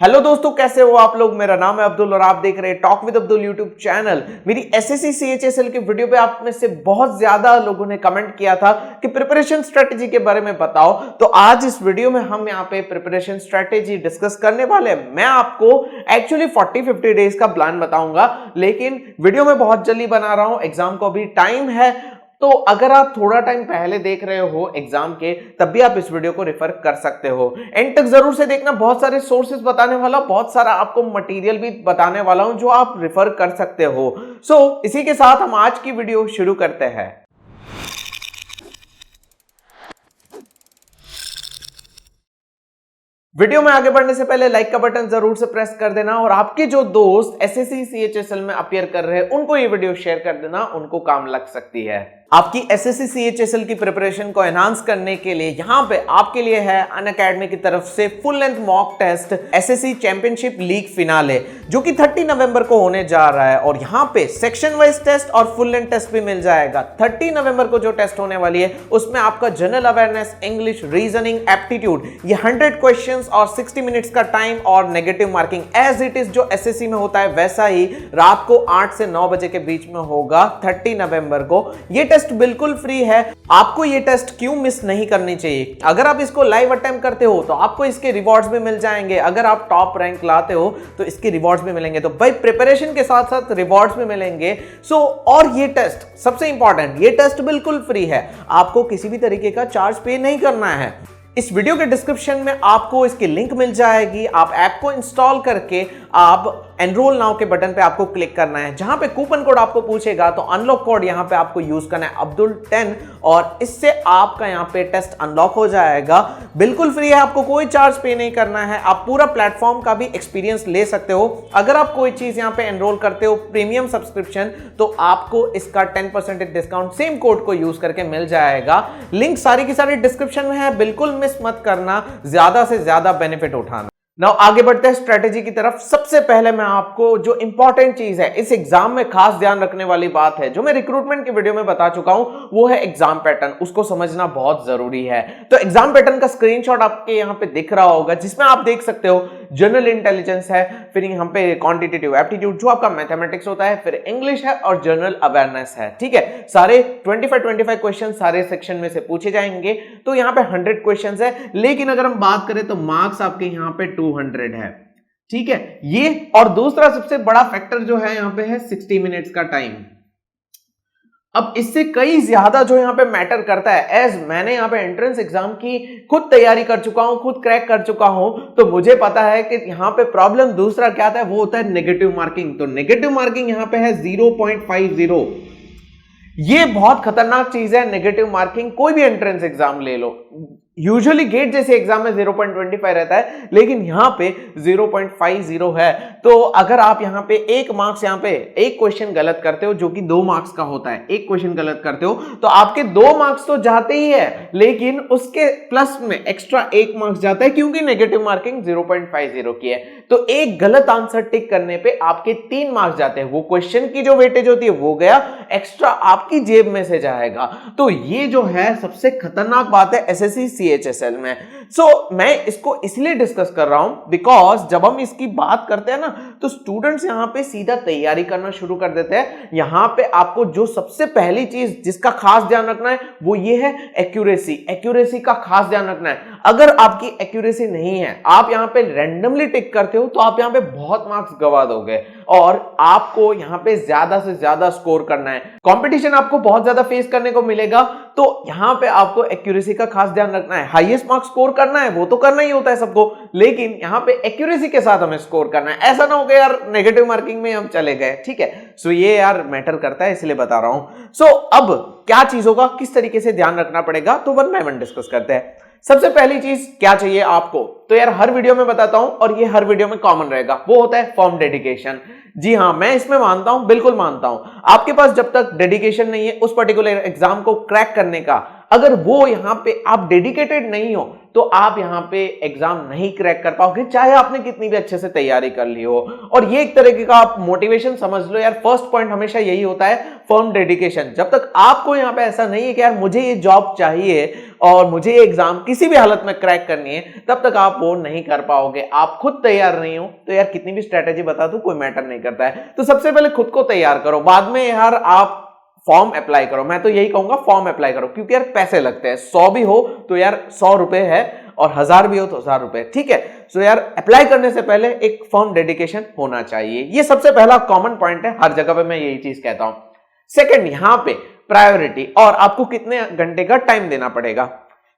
Hello दोस्तों, कैसे हो आप लोग। मेरा नाम है अब्दुल और आप देख रहे हैं talk with Abdul YouTube channel. मेरी एसएससी सीएचएसएल की वीडियो पे आप में से बहुत ज्यादा लोगों ने कमेंट किया था कि प्रिपरेशन स्ट्रेटेजी के बारे में बताओ। तो आज इस वीडियो में हम यहाँ पे प्रिपरेशन स्ट्रेटेजी डिस्कस करने वाले हैं। मैं आपको एक्चुअली 40-50 डेज का प्लान बताऊंगा, लेकिन वीडियो में बहुत जल्दी बना रहा हूं, एग्जाम को अभी टाइम है। तो अगर आप थोड़ा टाइम पहले देख रहे हो एग्जाम के, तब भी आप इस वीडियो को रेफर कर सकते हो। एंड तक जरूर से देखना, बहुत सारे सोर्सेज बताने वाला, बहुत सारा आपको मटेरियल भी बताने वाला हूं जो आप रेफर कर सकते हो। सो इसी के साथ हम आज की वीडियो शुरू करते हैं। वीडियो में आगे बढ़ने से पहले लाइक का बटन जरूर से प्रेस कर देना और आपके जो दोस्त एसएससी सीएचएसएल में अपीयर कर रहे हैं उनको ये वीडियो शेयर कर देना, उनको काम लग सकती है। आपकी एसएससी सीएचएसएल की प्रिपरेशन को एनहांस करने के लिए यहां पे आपके लिए है अनअकैडमी की तरफ से full length mock test SSC championship league finale, जो कि 30 नवंबर को होने जा रहा है। और यहां पे सेक्शन वाइज टेस्ट और फुल लेंथ टेस्ट भी मिल जाएगा। 30 नवंबर को जो टेस्ट होने वाली है उसमें आपका general awareness, English, reasoning, aptitude, ये 100 क्वेश्चंस और 60 मिनट्स का टाइम और negative marking as it is जो एसएससी में होता है वैसा ही रात को 8 से 9 बजे के बीच में होगा 30 नवंबर को। ये टेस्ट बिल्कुल फ्री है। आपको ये टेस्ट क्यों मिस नहीं करनी चाहिए। अगर आप इसको लाइव अटेम्प्ट करते हो तो आपको इसके रिवॉर्ड्स भी मिल जाएंगे। अगर आप टॉप रैंक लाते हो तो इसके रिवॉर्ड्स भी मिलेंगे। तो भाई प्रिपरेशन के साथ साथ रिवॉर्ड्स भी मिलेंगे। और ये टेस्ट सबसे इंपॉर्टेंट, ये टेस्ट बिल्कुल फ्री है। आपको किसी भी तरीके का चार्ज पे नहीं करना है। इस वीडियो के डिस्क्रिप्शन में आपको इसकी लिंक मिल जाएगी। आप ऐप को इंस्टॉल करके आप एनरोल नाउ के बटन पे आपको क्लिक करना है। जहां पे कूपन कोड आपको पूछेगा तो अनलॉक कोड यहां पे आपको यूज करना है अब्दुल 10, और इससे आपका यहां पे टेस्ट अनलॉक हो जाएगा। बिल्कुल फ्री है, आपको कोई चार्ज पे नहीं करना है। आप पूरा प्लेटफॉर्म का भी एक्सपीरियंस ले सकते हो। अगर आप कोई चीज यहां पे एनरोल करते हो प्रीमियम सब्सक्रिप्शन, तो आपको इसका 10% डिस्काउंट सेम कोड को यूज करके मिल जाएगा। लिंक सारी की सारी डिस्क्रिप्शन में है, बिल्कुल मिस मत करना, ज्यादा से ज्यादा बेनिफिट उठाना। नाउ आगे बढ़ते हैं स्ट्रेटेजी की तरफ। सबसे पहले मैं आपको जो इंपॉर्टेंट चीज है, इस एग्जाम में खास ध्यान रखने वाली बात है, जो मैं रिक्रूटमेंट की वीडियो में बता चुका हूं, वो है एग्जाम पैटर्न। उसको समझना बहुत जरूरी है। तो एग्जाम पैटर्न का स्क्रीनशॉट आपके यहां पे दिख रहा होगा, जिसमें आप देख सकते हो जनरल इंटेलिजेंस है, फिर यहां पे क्वांटिटेटिव एप्टीट्यूड जो आपका मैथमेटिक्स होता है, फिर इंग्लिश है और जनरल अवेयरनेस है। ठीक है, सारे 25 क्वेश्चन सारे सेक्शन में से पूछे जाएंगे। तो यहां पे 100 क्वेश्चन है, लेकिन अगर हम बात करें तो मार्क्स आपके यहां पे 200 है। ठीक है, ये और दूसरा सबसे बड़ा फैक्टर जो है यहां पे है 60 मिनट्स का टाइम। अब इससे कई ज्यादा जो यहां पे मैटर करता है, एज मैंने यहां पे एंट्रेंस एग्जाम की खुद तैयारी कर चुका हूं, खुद क्रैक कर चुका हूं, तो मुझे पता है कि यहां पे प्रॉब्लम दूसरा क्या था, वो होता है नेगेटिव मार्किंग। तो नेगेटिव मार्किंग यहां पे है 0.50। ये बहुत खतरनाक चीज है नेगेटिव मार्किंग। कोई भी एंट्रेंस एग्जाम ले लो, यूजुअली गेट जैसे एग्जाम में 0.25 रहता है, लेकिन यहां पे 0.50 है। तो अगर आप यहां पे एक मार्क्स, यहां पे एक क्वेश्चन गलत करते हो जो कि 2 मार्क्स का होता है, एक क्वेश्चन गलत करते हो तो आपके 2 मार्क्स तो जाते ही है, लेकिन उसके प्लस में एक्स्ट्रा 1 मार्क्स जाता है, क्योंकि नेगेटिव मार्किंग 0.50 की है। तो एक गलत आंसर टिक करने पे आपके 3 मार्क्स जाते हैं। वो क्वेश्चन की जो वेटेज होती है वो गया, एक्स्ट्रा आपकी जेब में से जाएगा। तो ये जो है सबसे खतरनाक बात है एसएससी सीएचएसएल में। मैं इसको इसलिए डिस्कस कर रहा हूं बिकॉज जब हम इसकी बात करते हैं ना, तो स्टूडेंट्स यहां पे सीधा तैयारी करना शुरू कर देते हैं। यहां पे आपको जो सबसे पहली चीज जिसका खास ध्यान रखना है वो ये है एक्यूरेसी। एक्यूरेसी का खास ध्यान रखना है। अगर आपकी एक्यूरेसी नहीं है, आप यहां पे रैंडमली टिक करते हो, तो आप यहां पे बहुत मार्क्स गवा दोगे और आपको यहां पे ज्यादा से ज्यादा स्कोर करना है। कंपटीशन आपको बहुत ज्यादा फेस करने को मिलेगा, तो यहां पे आपको एक्यूरेसी का खास ध्यान रखना है। हाईएस्ट मार्क्स स्कोर करना है, वो तो करना ही होता है सबको, लेकिन यहां पे एक्यूरेसी के साथ हमें स्कोर करना है। ऐसा ना हो कि यार नेगेटिव मार्किंग में हम चले गए। ठीक है, ये यार मैटर करता है, इसलिए बता रहा हूं। अब क्या चीज होगा, किस तरीके से ध्यान रखना पड़ेगा, तो 1 बाय 1 डिस्कस करते हैं। सबसे पहली चीज क्या चाहिए आपको, तो यार हर वीडियो में बताता हूं और ये हर वीडियो में कॉमन रहेगा, वो होता है फर्म डेडिकेशन। जी हां, मैं इसमें मानता हूं, बिल्कुल मानता हूं। आपके पास जब तक डेडिकेशन नहीं है उस पर्टिकुलर एग्जाम को क्रैक करने का, अगर वो यहाँ पे आप डेडिकेटेड नहीं हो तो आप यहाँ पे एग्जाम नहीं क्रैक कर पाओगे, चाहे आपने कितनी भी अच्छे से तैयारी कर ली हो। और ये एक तरीके का आप मोटिवेशन समझ लो यार। फर्स्ट पॉइंट हमेशा यही होता है, फर्म डेडिकेशन। जब तक आपको यहाँ पे ऐसा नहीं है कि यार मुझे ये जॉब चाहिए और मुझे ये एग्जाम किसी भी हालत में क्रैक करनी है, तब तक आप वो नहीं कर पाओगे। आप खुद तैयार नहीं हो तो यार कितनी भी स्ट्रेटेजी बता दूं कोई मैटर नहीं करता है। तो सबसे पहले खुद को तैयार करो, बाद में यार आप फॉर्म अप्लाई करो। मैं तो यही कहूंगा फॉर्म अप्लाई करो, क्योंकि यार पैसे लगते हैं। 100 भी हो तो यार 100 रुपए है, और 1000 भी हो तो 1000 रुपए, ठीक है। सो यार अप्लाई करने से पहले एक फर्म डेडिकेशन होना चाहिए। ये सबसे पहला कॉमन पॉइंट है, हर जगह पे मैं यही चीज कहता हूं। सेकंड, यहां पे प्रायोरिटी, और आपको कितने घंटे का टाइम देना पड़ेगा।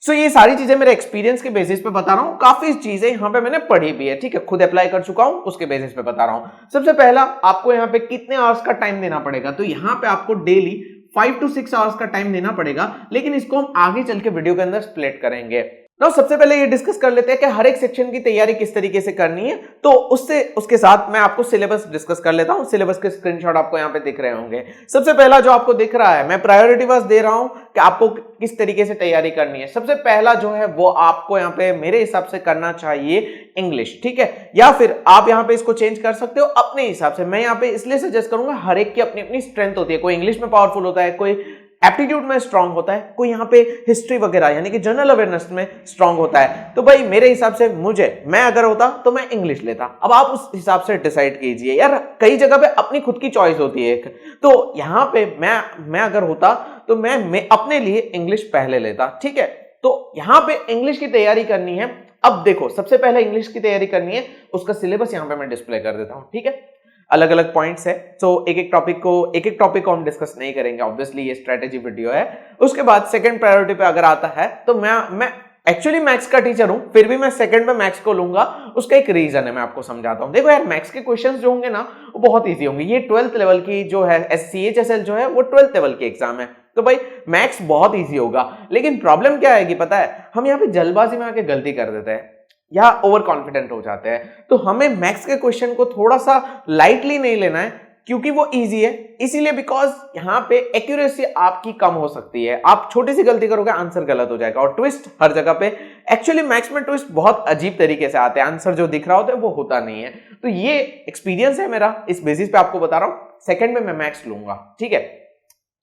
सो ये सारी चीजें मेरे एक्सपीरियंस के बेसिस पे बता रहा हूं। काफी चीजें यहां पे मैंने पढ़ी भी है, ठीक है, खुद अप्लाई कर चुका हूं, उसके बेसिस पे बता रहा हूं। सबसे पहला, आपको यहां पे कितने आवर्स का टाइम देना पड़ेगा। तो यहां पे आपको डेली 5 to 6 आवर्स का टाइम देना पड़ेगा, लेकिन इसको हम आगे चल के वीडियो के अंदर स्प्लिट करेंगे। नाउ सबसे पहले ये डिस्कस कर लेते हैं कि हर एक सेक्शन की तैयारी किस तरीके से करनी है। तो उसके साथ मैं आपको सिलेबस डिस्कस कर लेता हूं। सिलेबस के स्क्रीनशॉट आपको यहां पे दिख रहे होंगे। सबसे पहला जो आपको दिख रहा है, मैं प्रायोरिटी वाइज दे रहा हूं कि आपको किस तरीके से तैयारी करनी है। सबसे पहला जो है वो आपको यहां पे मेरे हिसाब से करना चाहिए इंग्लिश, ठीक है, या फिर आप यहां पे इसको चेंज कर सकते हो अपने हिसाब से। मैं यहां पे इसलिए सजेस्ट करूंगा, हर एक की अपनी अपनी स्ट्रेंथ होती है। कोई इंग्लिश में पावरफुल होता है, कोई एप्टीट्यूड में स्ट्रांग होता है, कोई यहाँ पे हिस्ट्री वगैरह यानी कि जनरल अवेयरनेस में स्ट्रांग होता है। तो भाई मेरे हिसाब से मैं अगर होता तो मैं इंग्लिश लेता। अब आप उस हिसाब से डिसाइड कीजिए यार, कई जगह पे अपनी खुद की चॉइस होती है एक। तो यहाँ पे मैं अगर होता तो मैं अपने लिए इंग्लिश पहले लेता, ठीक है। तो यहाँ पे इंग्लिश की तैयारी करनी है। अब देखो, सबसे पहले इंग्लिश की तैयारी करनी है, उसका सिलेबस यहाँ पे मैं डिस्प्ले कर देता हूँ, ठीक है। अलग अलग पॉइंट्स है, तो एक एक टॉपिक को हम डिस्कस नहीं करेंगे, ऑब्वियसली ये स्ट्रेटेजी वीडियो है। उसके बाद सेकंड प्रायोरिटी पे अगर आता है तो मैं एक्चुअली मैथ्स का टीचर हूं, फिर भी मैं सेकंड में मैथ्स को लूंगा। उसका एक रीजन है, मैं आपको समझाता हूं। देखो यार, मैथ्स के क्वेश्चंस जो होंगे ना वो बहुत इजी होंगे। ये 12th लेवल की जो है CHSL जो है वो 12th लेवल की एग्जाम है, तो भाई मैथ्स बहुत ईजी होगा। लेकिन प्रॉब्लम क्या आएगी पता है, हम यहाँ पे जल्दबाजी में आके गलती कर देते हैं या ओवर कॉन्फिडेंट हो जाते हैं। तो हमें मैथ्स के क्वेश्चन को थोड़ा सा लाइटली नहीं लेना है, क्योंकि वो इजी है, इसीलिए बिकॉज यहाँ पे एक्यूरेसी आपकी कम हो सकती है। आप छोटी सी गलती करोगे, आंसर गलत हो जाएगा। और ट्विस्ट हर जगह पे, एक्चुअली मैथ्स में ट्विस्ट बहुत अजीब तरीके से आते हैं, आंसर जो दिख रहा होता है वो होता नहीं है। तो ये एक्सपीरियंस है मेरा, इस बेसिस पे आपको बता रहा हूं। सेकंड में मैं मैथ्स लूंगा, ठीक है।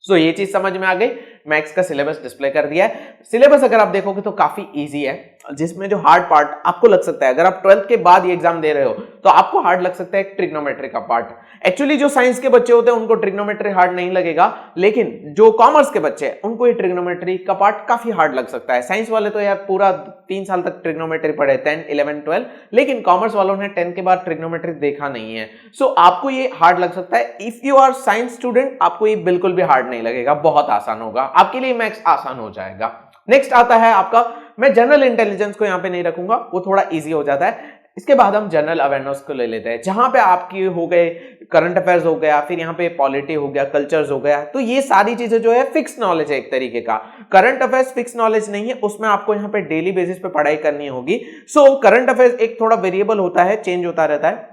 सो ये चीज समझ में आ गई। मैथ्स का सिलेबस डिस्प्ले कर दिया है। सिलेबस अगर आप देखोगे तो काफी इजी है, जिसमें जो हार्ड पार्ट आपको लग सकता है, अगर आप 12th के बाद ये एग्जाम दे रहे हो तो आपको हार्ड लग सकता है ट्रिग्नोमेट्री का पार्ट। एक्चुअली जो साइंस के बच्चे होते हैं उनको ट्रिग्नोमेट्री हार्ड नहीं लगेगा, लेकिन जो कॉमर्स के बच्चे हैं उनको ये ट्रिग्नोमेट्री का पार्ट काफी हार्ड लग सकता है। साइंस वाले तो यार पूरा 3 साल तक ट्रिग्नोमेट्री पढ़े, 10, 11, 12, लेकिन कॉमर्स वालों ने 10 के बाद ट्रिग्नोमेट्री देखा नहीं है। सो आपको ये हार्ड लग सकता है। If you are science student, आपको ये बिल्कुल भी हार्ड नहीं लगेगा, बहुत आसान होगा आपके लिए, मैथ्स आसान हो जाएगा। नेक्स्ट आता है आपका, मैं जनरल इंटेलिजेंस को यहां पे नहीं रखूंगा, वो थोड़ा इजी हो जाता है। इसके बाद हम जनरल अवेयरनेस को ले लेते हैं, जहां पे आपकी हो गए करंट अफेयर्स हो गया, फिर यहाँ पे पॉलिटी हो गया, कल्चर्स हो गया। तो ये सारी चीजें जो है फिक्स नॉलेज है एक तरीके का। करंट अफेयर्स फिक्स नॉलेज नहीं है, उसमें आपको यहाँ पे डेली बेसिस पे पढ़ाई करनी होगी। सो करंट अफेयर्स एक थोड़ा वेरिएबल होता है, चेंज होता रहता है,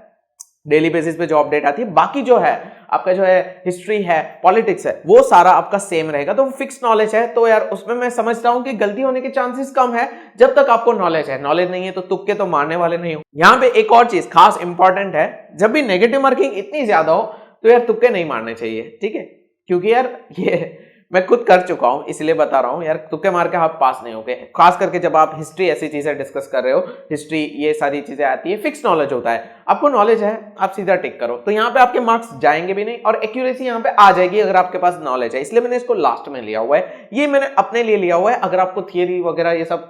डेली बेसिस पे जो अपडेट आती है। बाकी जो है आपका जो है हिस्ट्री है, पॉलिटिक्स है, वो सारा आपका सेम रहेगा, तो वो फिक्स नॉलेज है। तो यार उसमें मैं समझता हूं कि गलती होने के चांसेस कम है, जब तक आपको नॉलेज है। नॉलेज नहीं है तो तुक्के तो मारने वाले नहीं हो। यहां पे एक और चीज खास इंपॉर्टेंट है, जब भी नेगेटिव मार्किंग इतनी ज्यादा हो तो यार तुक्के नहीं मारने चाहिए, ठीक है, क्योंकि यार ये मैं खुद कर चुका हूं, इसलिए बता रहा हूं यार, तुक्के मार के आप पास नहीं होगे। खास करके जब आप हिस्ट्री ऐसी चीजें डिस्कस कर रहे हो, हिस्ट्री ये सारी चीजें आती है, फिक्स नॉलेज होता है, आपको नॉलेज है, आप सीधा टिक करो, तो यहाँ पे आपके मार्क्स जाएंगे भी नहीं और एक्यूरेसी यहाँ पे आ जाएगी अगर आपके पास नॉलेज है। इसलिए मैंने इसको लास्ट में लिया हुआ है, ये मैंने अपने लिए लिया हुआ है। अगर आपको थियरी वगैरह ये सब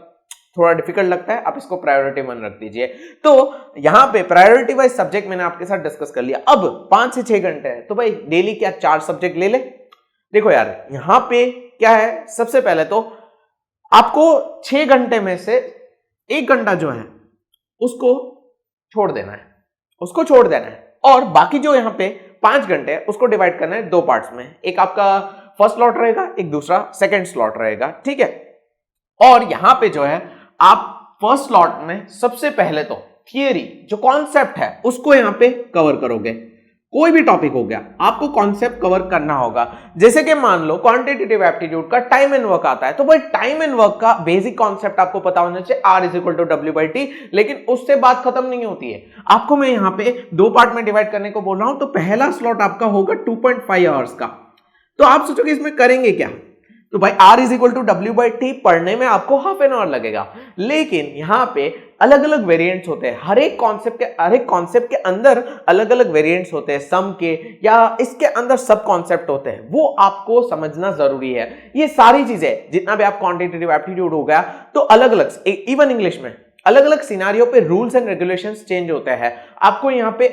थोड़ा डिफिकल्ट लगता है, आप इसको प्रायोरिटी 1 रख दीजिए। तो यहाँ पे प्रायोरिटी वाइज सब्जेक्ट मैंने आपके साथ डिस्कस कर लिया। अब 5 से 6 घंटे है, तो भाई डेली क्या 4 सब्जेक्ट ले ले। देखो यार, यहां पे क्या है, सबसे पहले तो आपको 6 घंटे में से 1 घंटा जो है उसको छोड़ देना है, और बाकी जो यहां पे 5 घंटे है उसको डिवाइड करना है 2 पार्ट्स में। एक आपका फर्स्ट स्लॉट रहेगा, एक दूसरा सेकंड स्लॉट रहेगा, ठीक है। और यहां पे जो है आप फर्स्ट स्लॉट में सबसे पहले तो थियरी जो कॉन्सेप्ट है उसको यहां पे कवर करोगे। कोई भी टॉपिक हो गया, आपको कॉन्सेप्ट कवर करना होगा। जैसे कि मान लो क्वांटिटेटिव एप्टीट्यूड का टाइम एंड वर्क आता है, तो भाई टाइम एंड वर्क का बेसिक कॉन्सेप्ट आपको पता होना चाहिए, R is equal to W/T। लेकिन उससे बात खत्म नहीं होती है, आपको मैं यहां पे दो पार्ट में डिवाइड करने को बोल रहा हूं। तो पहला स्लॉट आपका होगा 2.5 आवर्स का। तो आप सोचोगे इसमें करेंगे क्या, तो भाई R is equal to W/T पढ़ने में आपको हाफ एन आवर लगेगा। लेकिन यहां पे अलग अलग वेरिएंट्स होते हैं, हर एक कॉन्सेप्ट के अंदर अलग अलग वेरिएंट्स होते हैं, सम के या इसके अंदर सब कॉन्सेप्ट होते हैं, वो आपको समझना जरूरी है। ये सारी चीजें जितना भी आप क्वांटिटेटिव एप्टीट्यूड हो गया, तो अलग अलग इवन इंग्लिश में अलग अलग सिनारियो पे रूल्स एंड रेगुलेशंस चेंज होते हैं, आपको यहाँ पे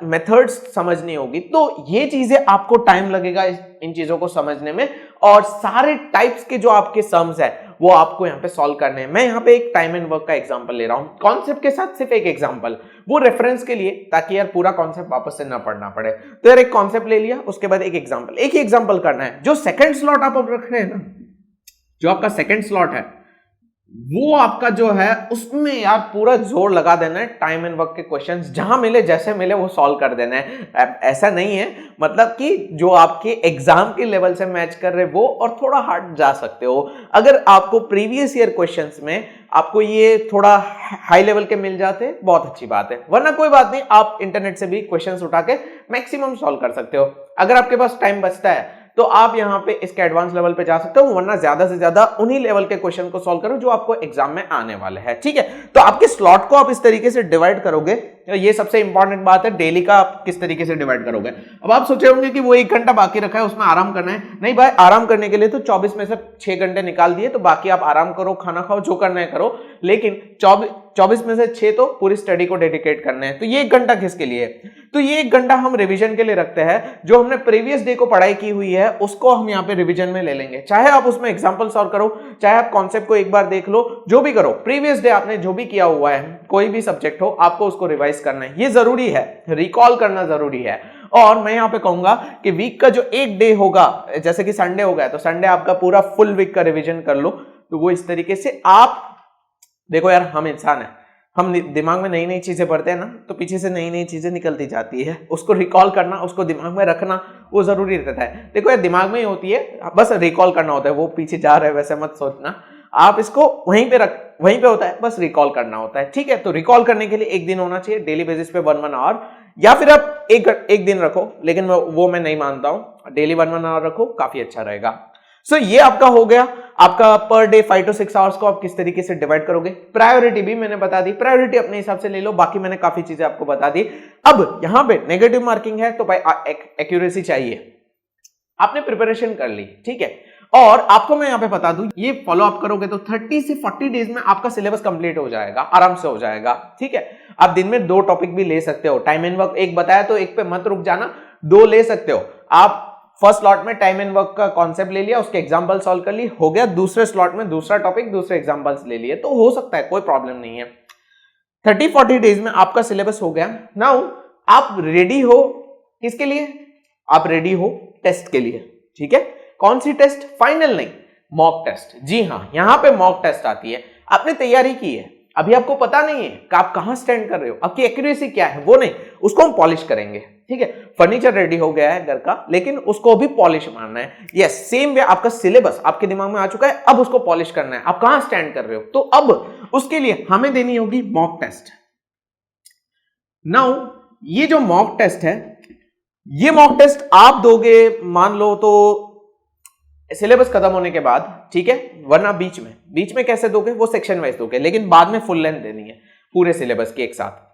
मेथड्स समझनी होगी। तो ये चीजें आपको टाइम लगेगा इन चीजों को समझने में, और सारे टाइप्स के जो आपके सम्स है वो आपको यहाँ पे सॉल्व करने हैं। मैं यहाँ पे एक टाइम एंड वर्क का एग्जांपल ले रहा हूँ, कॉन्सेप्ट के साथ सिर्फ एक एग्जांपल, वो रेफरेंस के लिए, ताकि यार पूरा कॉन्सेप्ट वापस से ना पढ़ना पड़े। तो यार एक कॉन्सेप्ट ले लिया, उसके बाद एक ही एग्जांपल करना है। जो सेकंड स्लॉट आप अब रख रहे हैं ना, जो आपका सेकंड स्लॉट है, वो आपका जो है उसमें यार पूरा जोर लगा देना है। टाइम एंड वर्क के क्वेश्चंस जहां मिले जैसे मिले वो सॉल्व कर देना है। ऐसा नहीं है, मतलब कि जो आपके एग्जाम के लेवल से मैच कर रहे वो, और थोड़ा हार्ड जा सकते हो। अगर आपको प्रीवियस ईयर क्वेश्चंस में आपको ये थोड़ा हाई लेवल के मिल जाते बहुत अच्छी बात है, वरना कोई बात नहीं, आप इंटरनेट से भी क्वेश्चंस उठा के मैक्सिमम सॉल्व कर सकते हो। अगर आपके पास टाइम बचता है तो आप यहां पे इसके एडवांस लेवल पे जा सकते हो, वरना ज्यादा से ज्यादा उन्हीं लेवल के क्वेश्चन को सॉल्व करो जो आपको एग्जाम में आने वाले हैं। ठीक है, तो आपके स्लॉट को आप इस तरीके से डिवाइड करोगे, ये सबसे इंपॉर्टेंट बात है, डेली का आप किस तरीके से डिवाइड करोगे। अब आप सोचे होंगे कि वो 1 घंटा बाकी रखा है उसमें आराम करना है। नहीं भाई, आराम करने के लिए तो 24 में से 6 घंटे निकाल दिए, तो बाकी आप आराम करो, खाना खाओ, जो करना है करो, लेकिन 24 में से 6 तो पूरी स्टडी को डेडिकेट करने हैं। तो ये 1 घंटा किसके लिए, तो ये 1 घंटा हम रिवीजन के लिए रखते हैं। जो हमने प्रीवियस डे को पढ़ाई की हुई है उसको हम यहाँ पे रिवीजन में ले लेंगे। चाहे आप उसमें एग्जांपल सॉल्व करो, चाहे आप कॉन्सेप्ट को एक बार देख लो, जो भी करो, प्रीवियस डे आपने जो भी किया हुआ है, कोई भी सब्जेक्ट हो, आपको उसको रिवाइज करना है। ये जरूरी है, रिकॉल करना जरूरी है। और मैं यहां पे कहूंगा कि वीक का जो एक डे होगा, जैसे कि संडे हो गया, तो संडे आपका पूरा फुल वीक का रिवीजन कर लो। तो वो इस तरीके से आप देखो यार, हम इंसान है, हम दिमाग में नई नई चीजें पढ़ते हैं ना, तो पीछे से नई नई चीजें निकलती जाती है, उसको रिकॉल करना, उसको दिमाग में रखना वो जरूरी रहता है। देखो यार, दिमाग में ही होती है, बस रिकॉल करना होता है, वो पीछे जा रहा है वैसे मत सोचना, आप इसको वहीं पे होता है, बस रिकॉल करना होता है। ठीक है, तो रिकॉल करने के लिए एक दिन होना चाहिए, डेली बेसिस पे 1 आवर, या फिर आप एक दिन रखो, लेकिन वो मैं नहीं मानता हूं, डेली 1 आवर रखो, काफी अच्छा रहेगा। सो ये आपका हो गया, आपका पर डे 5 to 6 आवर्स को आप किस तरीके से डिवाइड करोगे। प्रायोरिटी भी मैंने बता दी, प्रायोरिटी अपने हिसाब से ले लो, बाकी मैंने काफी चीजें आपको बता दी। अब यहां पे नेगेटिव मार्किंग है, तो भाई एक्यूरेसी चाहिए। आपने प्रिपरेशन कर ली, ठीक है, और आपको मैं यहां पे बता दूं, ये फॉलो अप करोगे तो 30 से 40 डेज में आपका सिलेबस कंप्लीट हो जाएगा, आराम से हो जाएगा। ठीक है, आप दिन में 2 टॉपिक भी ले सकते हो, टाइम एंड वर्क एक बताया तो एक पे मत रुक जाना, 2 ले सकते हो आप। फर्स्ट स्लॉट में टाइम एंड वर्क का कॉन्सेप्ट ले लिया, उसके एग्जांपल सॉल्व कर ली, हो गया। दूसरे स्लॉट में दूसरा टॉपिक, दूसरे एग्जांपल्स ले लिए, तो हो सकता है, कोई प्रॉब्लम नहीं है। 30-40 डेज में आपका सिलेबस हो गया। नाउ आप रेडी हो किसके लिए, आप रेडी हो टेस्ट के लिए। ठीक है, कौन सी टेस्ट, फाइनल नहीं, मॉक टेस्ट। जी हां, यहां पे मॉक टेस्ट आती है। आपने तैयारी की है, अभी आपको पता नहीं है कि आप कहां स्टैंड कर रहे हो, आपकी एक्यूरेसी क्या है, वो नहीं, उसको हम पॉलिश करेंगे। ठीक है, फर्नीचर रेडी हो गया है घर का, लेकिन उसको भी पॉलिश मारना है। यस, सेम वे आपका सिलेबस आपके दिमाग में आ चुका है, अब उसको पॉलिश करना है, आप कहां स्टैंड कर रहे हो। तो अब उसके लिए हमें देनी होगी मॉक टेस्ट। नाउ ये जो मॉक टेस्ट है, ये मॉक टेस्ट आप दोगे, मान लो तो सिलेबस खत्म होने के बाद, ठीक है, वरना बीच में कैसे दोगे, वो सेक्शन वाइज दोगे, लेकिन बाद में फुल लेंथ देनी है पूरे सिलेबस की एक साथ।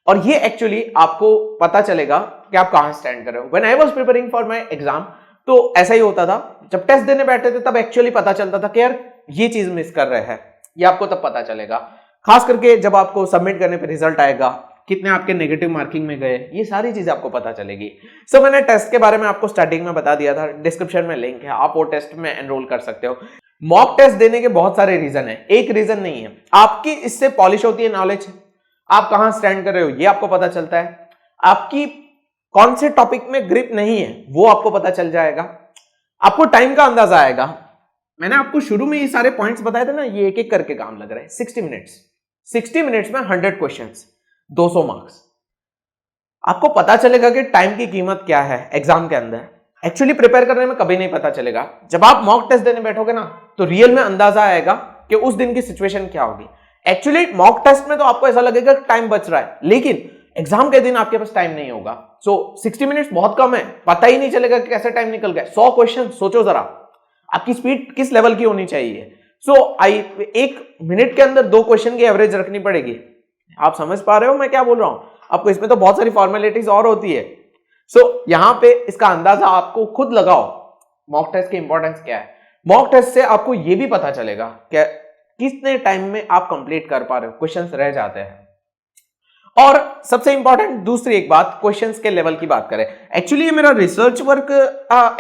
और ये एक्चुअली आपको पता चलेगा कि आप कहां स्टैंड कर रहे हो। When I was preparing for my exam, तो ऐसा ही होता था, जब टेस्ट देने बैठे थे तब एक्चुअली पता चलता था कि यार ये चीज मिस कर रहे हैं, ये आपको तब पता चलेगा। खास करके जब आपको सबमिट करने पे रिजल्ट आएगा, कितने आपके नेगेटिव मार्किंग में गए, ये सारी चीजें आपको पता चलेगी। सो मैंने टेस्ट के बारे में आपको स्टार्टिंग में बता दिया था, डिस्क्रिप्शन में लिंक है, आप वो टेस्ट में एनरोल कर सकते हो। मॉक टेस्ट देने के बहुत सारे रीजन है, एक रीजन नहीं है। आपकी इससे पॉलिश होती है नॉलेज, आप कहां स्टैंड कर रहे हो ये आपको पता चलता है, आपकी कौन से टॉपिक में ग्रिप नहीं है वो आपको पता चल जाएगा, आपको टाइम का अंदाजा आएगा। मैंने आपको शुरू में ये सारे पॉइंट्स बताए थे ना, ये एक एक करके काम लग रहा है। 60 मिनट्स में 100 क्वेश्चंस, 200 मार्क्स। आपको पता चलेगा कि टाइम की कीमत क्या है एग्जाम के अंदर। एक्चुअली प्रिपेयर करने में कभी नहीं पता चलेगा। जब आप मॉक टेस्ट देने बैठोगे ना तो रियल में अंदाजा आएगा कि उस दिन की सिचुएशन क्या होगी। एक्चुअली मॉक टेस्ट में तो आपको ऐसा लगेगा कि टाइम बच रहा है, लेकिन एग्जाम के दिन आपके पास टाइम नहीं होगा। सो 60 मिनट्स बहुत कम है, पता ही नहीं चलेगा कि कैसे टाइम निकल गया। 100 क्वेश्चन, सोचो जरा आपकी स्पीड किस लेवल की होनी चाहिए। एक मिनट के अंदर 2 क्वेश्चन की एवरेज रखनी पड़ेगी। आप समझ पा रहे हो मैं क्या बोल रहा हूं आपको? इसमें तो बहुत सारी फॉर्मेलिटीज और होती है। यहां पे इसका अंदाजा आपको खुद लगाओ मॉक टेस्ट की इंपॉर्टेंस क्या है। मॉक टेस्ट से आपको यह भी पता चलेगा कि कितने टाइम में आप कंप्लीट कर पा रहे हो, क्वेश्चंस रह जाते हैं। और सबसे इंपॉर्टेंट दूसरी एक बात, क्वेश्चंस के लेवल की बात करें। एक्चुअली ये मेरा रिसर्च वर्क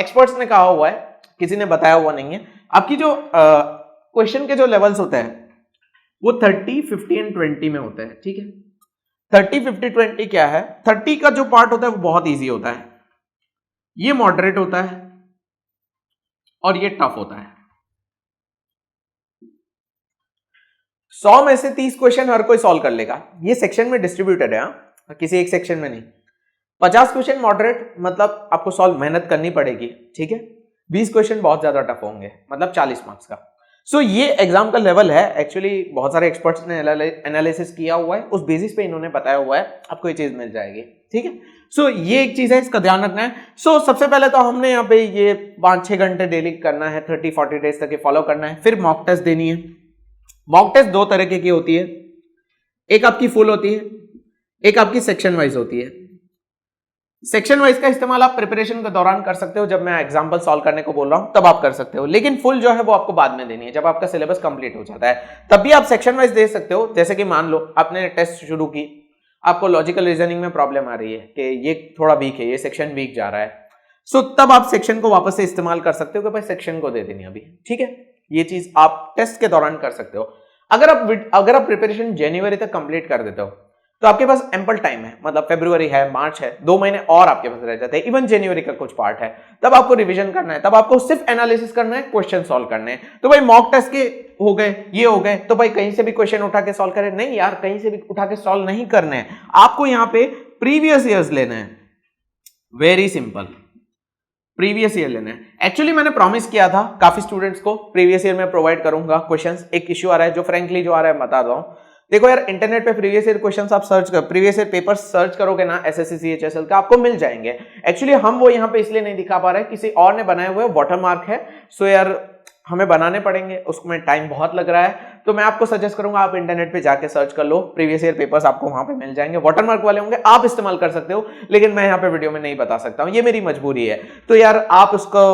एक्सपर्ट्स ने कहा हुआ है, किसी ने बताया हुआ नहीं है। आपकी जो क्वेश्चन के जो लेवल्स होते हैं वो 30, 50 एंड 20 में होते हैं, ठीक है। 30, 50, 20 क्या है? 30 का जो पार्ट होता है वो बहुत इजी होता है, ये मॉडरेट होता है और ये टफ होता है। 100 में से 30 क्वेश्चन हर कोई सॉल्व कर लेगा, ये सेक्शन में डिस्ट्रीब्यूटेड है, किसी एक सेक्शन में नहीं। 50 क्वेश्चन मॉडरेट, मतलब आपको सॉल्व मेहनत करनी पड़ेगी, ठीक है। 20 क्वेश्चन बहुत ज्यादा टफ होंगे, मतलब 40 मार्क्स का। ये एग्जाम का लेवल है। एक्चुअली बहुत सारे एक्सपर्ट्स ने एनालिसिस किया हुआ है, उस बेसिस पे इन्होंने बताया हुआ है, आपको ये चीज मिल जाएगी, ठीक है। ये एक चीज है, इसका ध्यान रखना है। सबसे पहले तो हमने यहाँ पे ये 5-6 घंटे डेली करना है, 30-40 डेज तक ये फॉलो करना है। फिर मॉक टेस्ट देनी है। मॉक टेस्ट 2 तरीके की होती है, एक आपकी फुल होती है, एक आपकी सेक्शन वाइज होती है। सेक्शन वाइज का इस्तेमाल आप प्रिपरेशन के दौरान कर सकते हो, जब मैं एग्जांपल सॉल्व करने को बोल रहा हूं तब आप कर सकते हो, लेकिन फुल जो है वो आपको बाद में देनी है, जब आपका सिलेबस कंप्लीट हो जाता है तब भी आप सेक्शन वाइज दे सकते हो। जैसे कि मान लो आपने टेस्ट शुरू की, आपको लॉजिकल रीजनिंग में प्रॉब्लम आ रही है कि ये थोड़ा वीक है, ये सेक्शन वीक जा रहा है, तब आप सेक्शन को वापस से इस्तेमाल कर सकते हो कि भाई सेक्शन को दे देनी अभी, ठीक है। ये चीज आप टेस्ट के दौरान कर सकते हो। अगर आप प्रिपरेशन जनवरी तक कंप्लीट कर देते हो तो आपके पास एम्पल टाइम है, मतलब फरवरी है, मार्च है, 2 महीने और आपके पास रह जाते हैं। इवन जनवरी का कुछ पार्ट है, तब आपको रिवीजन करना है, तब आपको सिर्फ एनालिसिस करना है, क्वेश्चन सॉल्व करने हैं। तो भाई मॉक टेस्ट के हो गए, ये हो गए, तो भाई कहीं से भी क्वेश्चन उठा के सॉल्व करें? नहीं यार, कहीं से भी उठा के सॉल्व नहीं करने हैं, आपको यहाँ पे प्रीवियस ईयर्स लेने हैं। वेरी सिंपल, प्रीवियस ईयर लेना है। एक्चुअली मैंने प्रॉमिस किया था काफी स्टूडेंट्स को प्रीवियस ईयर में प्रोवाइड करूंगा क्वेश्चंस। एक इश्यू आ रहा है जो फ्रेंकली जो आ रहा है बता दो। देखो यार, इंटरनेट पे प्रीवियस ईयर क्वेश्चंस आप सर्च कर, प्रीवियस ईयर पेपर सर्च करोगे ना एसएससी सीएचएसएल का, आपको मिल जाएंगे। एक्चुअली हम वो यहाँ पे इसलिए नहीं दिखा पा रहे हैं, किसी और ने बनाए हुए वाटरमार्क है, यार हमें बनाने पड़ेंगे, उसमें टाइम बहुत लग रहा है। तो मैं आपको सजेस्ट करूंगा आप इंटरनेट पे जाके सर्च कर लो, प्रीवियस ईयर पेपर्स आपको वहां पे मिल जाएंगे। वाटरमार्क वाले होंगे, आप इस्तेमाल कर सकते हो, लेकिन मैं यहाँ पे वीडियो में नहीं बता सकता हूँ, ये मेरी मजबूरी है। तो यार आप उसको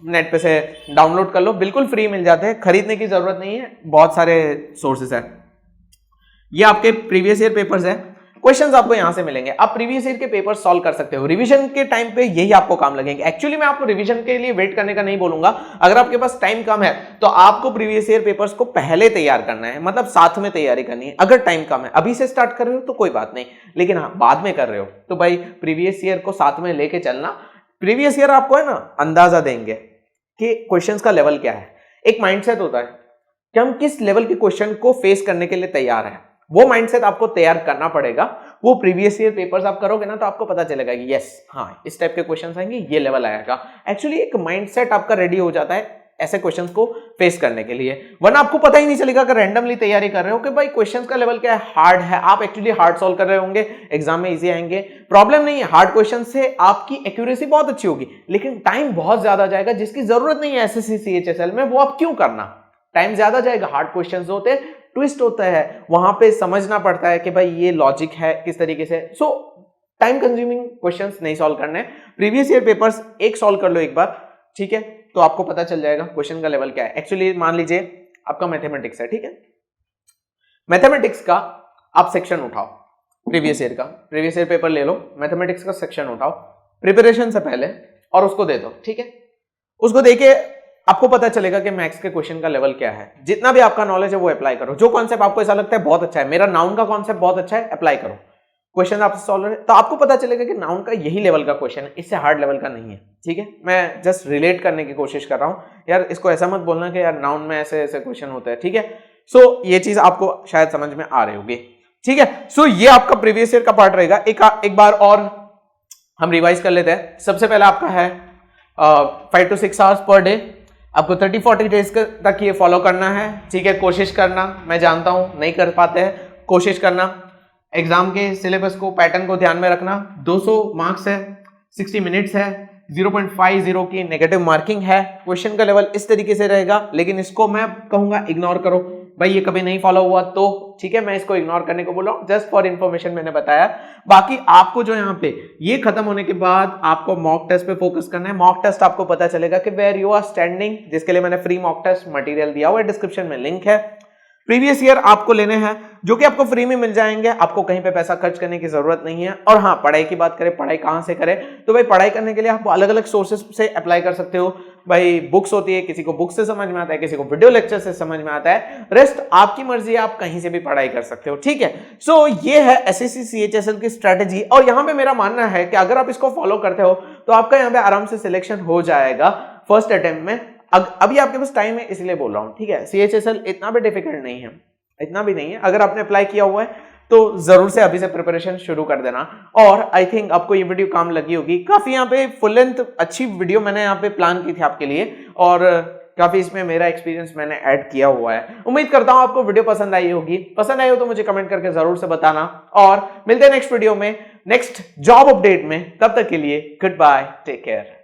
नेट पे से डाउनलोड कर लो, बिल्कुल फ्री मिल जाते हैं, खरीदने की जरूरत नहीं है, बहुत सारे सोर्सेस है। ये आपके प्रीवियस ईयर पेपर्स है, क्वेश्चंस आपको यहां से मिलेंगे, आप प्रीवियस ईयर के पेपर सॉल्व कर सकते हो। रिवीजन के टाइम पे यही आपको काम लगेंगे। एक्चुअली मैं आपको रिवीजन के लिए वेट करने का नहीं बोलूंगा, अगर आपके पास टाइम कम है तो आपको प्रीवियस ईयर पेपर्स को पहले तैयार करना है, मतलब साथ में तैयारी करनी है। अगर टाइम कम है, अभी से स्टार्ट कर रहे हो तो कोई बात नहीं, लेकिन हाँ बाद में कर रहे हो तो भाई प्रीवियस ईयर को साथ में लेके चलना। प्रीवियस ईयर आपको है ना अंदाजा देंगे कि क्वेश्चंस का लेवल क्या है। एक माइंडसेट होता है कि हम किस लेवल के क्वेश्चन को फेस करने के लिए तैयार है, वो माइंडसेट आपको तैयार करना पड़ेगा। वो प्रीवियस ईयर पेपर्स आप करोगे ना तो आपको पता चलेगा कि यस हाँ इस टाइप के क्वेश्चंस आएंगे, ये लेवल आएगा। एक्चुअली एक माइंडसेट आपका रेडी हो जाता है ऐसे क्वेश्चंस को फेस करने के लिए, वरना आपको पता ही नहीं चलेगा कि रैंडमली तैयारी कर रहे हो कि भाई क्वेश्चंस का लेवल क्या है, हार्ड है, आप एक्चुअली हार्ड सॉल्व कर रहे होंगे, एग्जाम में इजी आएंगे। प्रॉब्लम नहीं है, हार्ड क्वेश्चन से आपकी एक्यूरेसी बहुत अच्छी होगी, लेकिन टाइम बहुत ज्यादा जाएगा, जिसकी जरूरत नहीं है एसएससी सीएचएसएल में, वो आप क्यों करना, टाइम ज्यादा जाएगा। हार्ड क्वेश्चन होते हैं, ट्विस्ट होता है, वहां पे समझना पड़ता है कि भाई ये लॉजिक है किस तरीके से। टाइम कंज्यूमिंग क्वेश्चंस नहीं सॉल्व करने। प्रीवियस ईयर पेपर्स एक सॉल्व कर लो एक बार, ठीक है, तो आपको पता चल जाएगा क्वेश्चन का लेवल क्या है। एक्चुअली मान लीजिए आपका मैथमेटिक्स है, ठीक है, मैथमेटिक्स का आप सेक्शन उठाओ, प्रीवियस ईयर का प्रीवियस ईयर पेपर ले लो, मैथमेटिक्स का सेक्शन उठाओ प्रिपरेशन से पहले और उसको दे दो, ठीक है। उसको देके आपको पता चलेगा कि मैथ्स के क्वेश्चन का लेवल क्या है। जितना भी आपका नॉलेज है वो अप्लाई करो, जो कॉन्सेप्ट आपको ऐसा लगता है बहुत अच्छा है, मेरा नाउन का कॉन्सेप्ट बहुत अच्छा है, अप्लाई करो, क्वेश्चन आपसे सॉल्व है, तो आपको पता चलेगा कि नाउन का यही लेवल का क्वेश्चन है, इससे हार्ड लेवल का नहीं है, ठीक है। मैं जस्ट रिलेट करने की कोशिश कर रहा हूं यार, इसको ऐसा मत बोलना कि यार नाउन में ऐसे ऐसे क्वेश्चन होते हैं, ठीक है। ये चीज आपको शायद समझ में आ रही होगी। ठीक है। सो ये आपका प्रीवियस ईयर का पार्ट रहेगा। एक बार और हम रिवाइज कर लेते हैं। सबसे पहले आपका है 5 to 6 आवर्स पर डे। आपको 30-40 डेज तक ये फॉलो करना है, ठीक है। कोशिश करना, मैं जानता हूं नहीं कर पाते हैं, कोशिश करना। एग्जाम के सिलेबस को, पैटर्न को ध्यान में रखना। 200 मार्क्स है, 60 मिनट्स है, 0.50 की नेगेटिव मार्किंग है। क्वेश्चन का लेवल इस तरीके से रहेगा, लेकिन इसको मैं कहूंगा इग्नोर करो भाई, ये कभी नहीं फॉलो हुआ तो ठीक है, मैं इसको इग्नोर करने को बोल रहा हूं, जस्ट फॉर इन्फॉर्मेशन मैंने बताया। बाकी आपको जो यहाँ पे ये खत्म होने के बाद आपको मॉक टेस्ट पे फोकस करना है। मॉक टेस्ट आपको पता चलेगा कि वेयर यू आर स्टैंडिंग, जिसके लिए मैंने फ्री मॉक टेस्ट मटेरियल दिया हुआ है, डिस्क्रिप्शन में लिंक है। प्रीवियस ईयर आपको लेने हैं, जो कि आपको फ्री में मिल जाएंगे, आपको कहीं पे पैसा खर्च करने की जरूरत नहीं है। और हाँ, पढ़ाई की बात करें, पढ़ाई कहां से करें, तो भाई पढ़ाई करने के लिए आप अलग अलग सोर्सेस से अप्लाई कर सकते हो। भाई बुक्स होती है, किसी को बुक से समझ में आता है, किसी को वीडियो लेक्चर से समझ में आता है, रेस्ट आपकी मर्जी है, आप कहीं से भी पढ़ाई कर सकते हो, ठीक है। सो ये है एसएससी सीएचएसएल की स्ट्रेटेजी। और यहां पे मेरा मानना है कि अगर आप इसको फॉलो करते हो तो आपका यहाँ पे आराम से सिलेक्शन हो जाएगा फर्स्ट अटेम्प्ट में। अभी आपके पास टाइम है इसलिए बोल रहा हूं, ठीक है। सीएचएसएल इतना भी डिफिकल्ट नहीं है, इतना भी नहीं है। अगर आपने अप्लाई किया हुआ है तो जरूर से अभी से प्रिपरेशन शुरू कर देना। और आई थिंक आपको ये वीडियो काम लगी होगी। काफी यहाँ पे फुल लेंथ अच्छी वीडियो मैंने यहाँ पे प्लान की थी आपके लिए, और काफी इसमें मेरा एक्सपीरियंस मैंने ऐड किया हुआ है। उम्मीद करता हूं आपको वीडियो पसंद आई होगी। पसंद आई हो तो मुझे कमेंट करके जरूर से बताना, और मिलते हैं नेक्स्ट वीडियो में, नेक्स्ट जॉब अपडेट में। तब तक के लिए गुड बाय, टेक केयर।